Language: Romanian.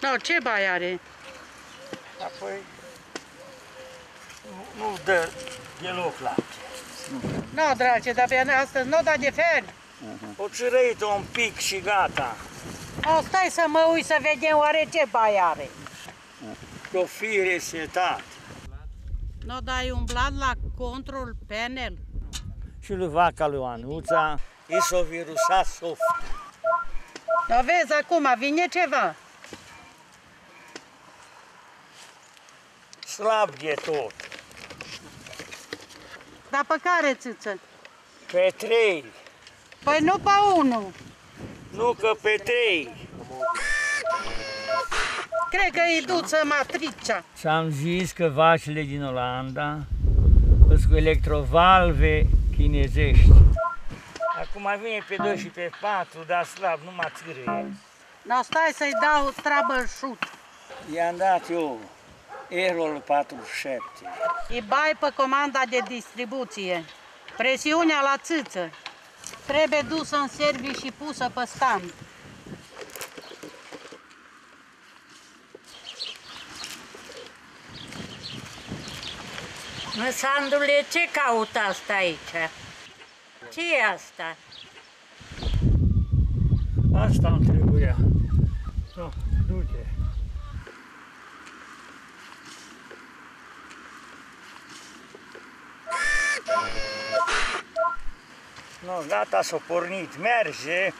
No, ce bai are? Apoi nu dă deloc lapte. No, dragi, dar pe astăzi nu da de fel. O țărăit un pic și gata. O, stai să mă uit să vedem oare ce bai are. O fire setat. No, dai umblat la control panel. Și lui vaca lui Anuța i s-a virusat soft. No, vezi, acum vine ceva. Slab de tot. Dar pe care țâță? Pe 3. Păi nu pe 1. Nu că pe 3. Cred că îi duță matricea. Ți-am zis că vacile din Olanda sunt cu electrovalve chinezești. Acum vine pe 2 și pe 4, dar slab, nu mă țârâie. No, stai să-i dau troubleshoot. I-am dat eu Errol 47. Îi bai pe comanda de distribuție. Presiunea la țâță. Trebuie dusă în service și pusă pe stand. Mă, Sandule, ce caută asta aici? Ce e asta? Asta îmi trebuia. No, du-te. No, gata, s-a pornit, merge.